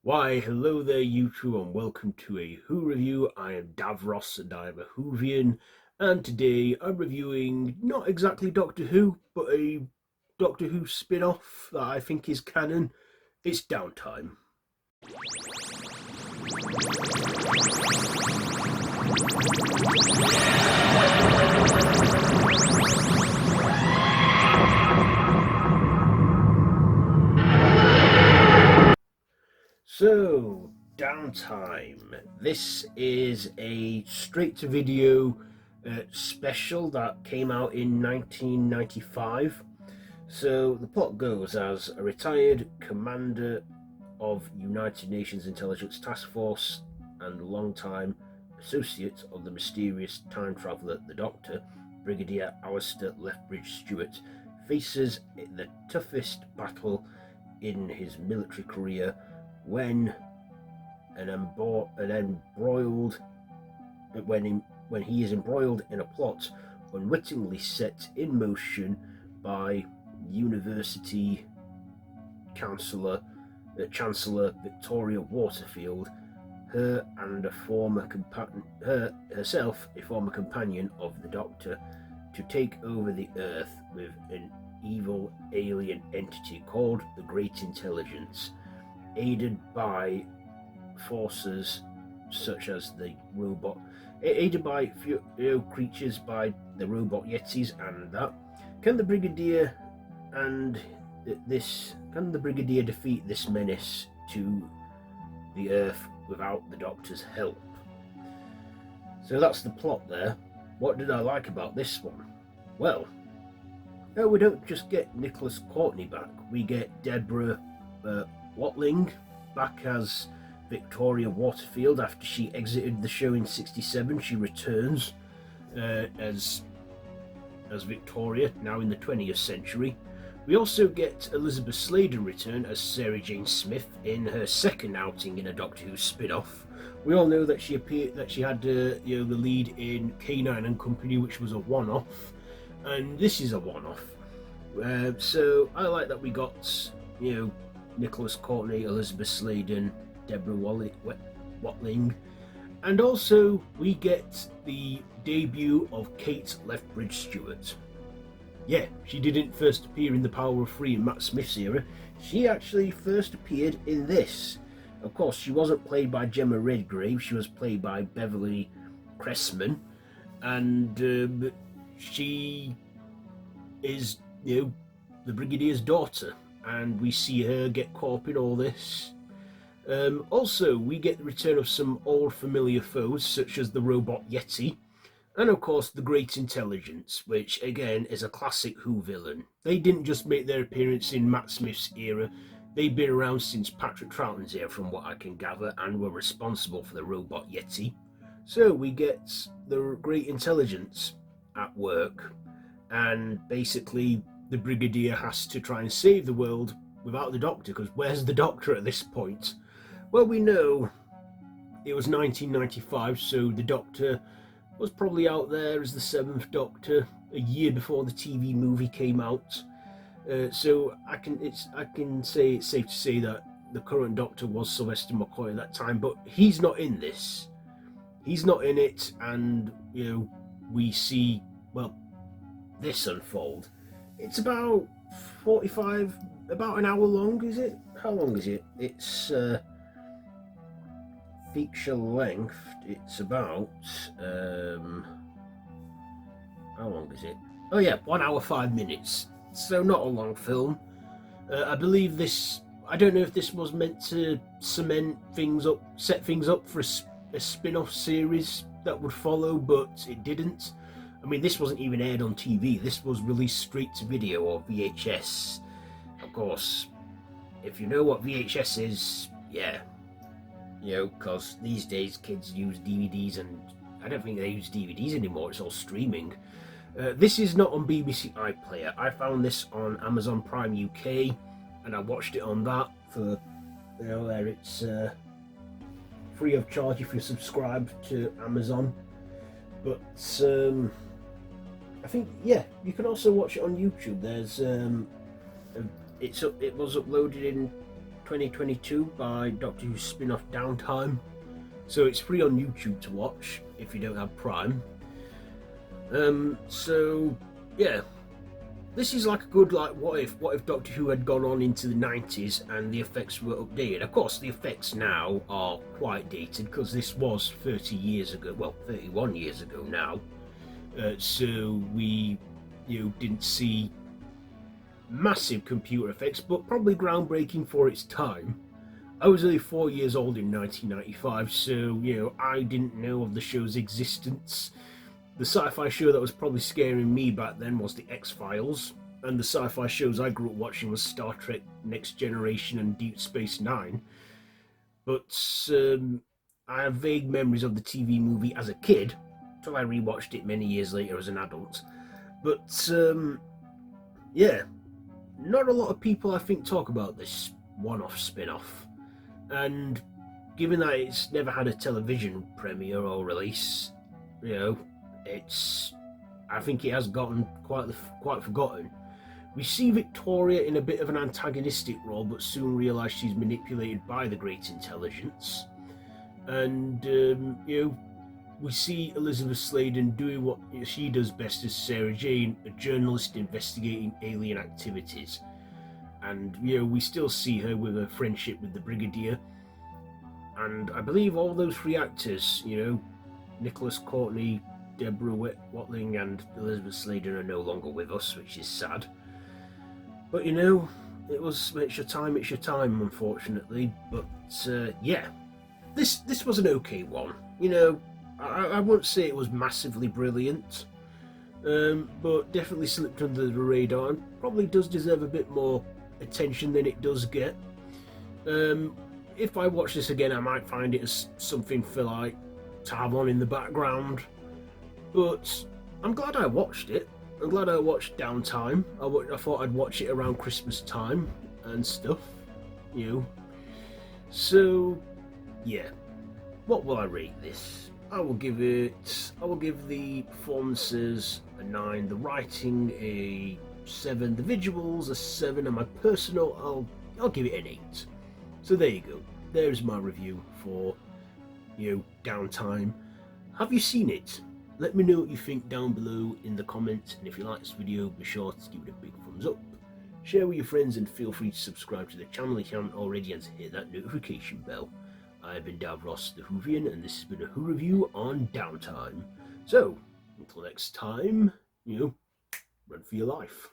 Why, hello there, YouTube, and welcome to a Who review. I am Davros, and I am a Whovian, and today I'm reviewing not exactly Doctor Who, but a Doctor Who spin-off that I think is canon. It's Downtime. So, Downtime. This is a straight-to-video special that came out in 1995. So, the plot goes as a retired commander of United Nations Intelligence Taskforce and long-time associate of the mysterious time traveller, the Doctor, Brigadier Alistair Lethbridge-Stewart, faces the toughest battle in his military career when when he is embroiled in a plot unwittingly set in motion by university chancellor Victoria Waterfield, herself a former companion of the Doctor, to take over the Earth with an evil alien entity called the Great Intelligence, aided by forces such as the robot, aided by creatures by the robot Yetis, and that. Can the Brigadier defeat this menace to the Earth without the Doctor's help? So that's the plot there. What did I like about this one? Well, no, we don't just get Courtney back. We get Deborah Watling back as Victoria Waterfield after she exited the show in '67. She returns as Victoria, now in the 20th century. We also get Elisabeth Sladen return as Sarah Jane Smith in her second outing in a Doctor Who spin-off. We all know that she had the lead in K9 and Company, which was a one-off, and this is a one-off. So I like that we got Nicholas Courtney, Elisabeth Sladen, Deborah Watling, and also we get the debut of Kate Lethbridge-Stewart. Yeah, she didn't first appear in The Power of Three in Matt Smith's era. She actually first appeared in this. Of course, she wasn't played by Gemma Redgrave. She was played by Beverly Cressman, and she is the Brigadier's daughter, and we see her get caught up in all this. Also, we get the return of some old familiar foes, such as the robot Yeti, and of course the Great Intelligence, which again is a classic Who villain. They didn't just make their appearance in Matt Smith's era, they've been around since Patrick Troughton's era from what I can gather, and were responsible for the robot Yeti. So we get the Great Intelligence at work, and basically the Brigadier has to try and save the world without the Doctor, because where's the Doctor at this point? Well, we know it was 1995, so the Doctor was probably out there as the Seventh Doctor a year before the TV movie came out. So I can say it's safe to say that the current Doctor was Sylvester McCoy at that time, but he's not in this. He's not in it, and we see this unfold. It's about about an hour long, is it? How long is it? It's feature length. It's about how long is it? Oh yeah, 1 hour 5 minutes. So not a long film. I believe this. I don't know if this was meant to set things up for a spin-off series that would follow, but it didn't. I mean, this wasn't even aired on TV. This was released straight to video, or VHS. Of course, if you know what VHS is, yeah. Because these days kids use DVDs, and I don't think they use DVDs anymore. It's all streaming. This is not on BBC iPlayer. I found this on Amazon Prime UK, and I watched it on that for, where it's free of charge if you subscribe to Amazon. But I think, yeah, you can also watch it on YouTube. There's it was uploaded in 2022 by Doctor Who spin-off Downtime. So it's free on YouTube to watch if you don't have Prime. So yeah, this is like a good what if Doctor Who had gone on into the 90s and the effects were updated. Of course, the effects now are quite dated because this was 30 years ago, well, 31 years ago now. So we, didn't see massive computer effects, but probably groundbreaking for its time. I was only 4 years old in 1995, so I didn't know of the show's existence. The sci-fi show that was probably scaring me back then was The X-Files, and the sci-fi shows I grew up watching was Star Trek, Next Generation and Deep Space Nine. But I have vague memories of the TV movie as a kid, till I rewatched it many years later as an adult. But yeah, not a lot of people I think talk about this one-off spin-off, and given that it's never had a television premiere or release, I think it has gotten quite forgotten. We see Victoria in a bit of an antagonistic role, but soon realise she's manipulated by the Great Intelligence. And we see Elisabeth Sladen doing what she does best as Sarah Jane, a journalist investigating alien activities. And we still see her with her friendship with the Brigadier. And I believe all those three actors, Nicholas, Courtney, Deborah, Watling and Elisabeth Sladen are no longer with us, which is sad. But it's your time, unfortunately. But yeah, this was an okay one. I won't say it was massively brilliant, but definitely slipped under the radar and probably does deserve a bit more attention than it does get. If I watch this again, I might find it as something to have on in the background. But I'm glad I watched it. I'm glad I watched Downtime. I thought I'd watch it around Christmas time and stuff, So, yeah. What will I rate this? I will give the performances a 9, the writing a 7, the visuals a 7, and my personal, I'll give it an 8. So there you go. There's my review for, Downtime. Have you seen it? Let me know what you think down below in the comments, and if you like this video, be sure to give it a big thumbs up. Share with your friends and feel free to subscribe to the channel if you haven't already and to hit that notification bell. I've been Davros the Whovian, and this has been a Who review on Downtime. So, until next time, run for your life.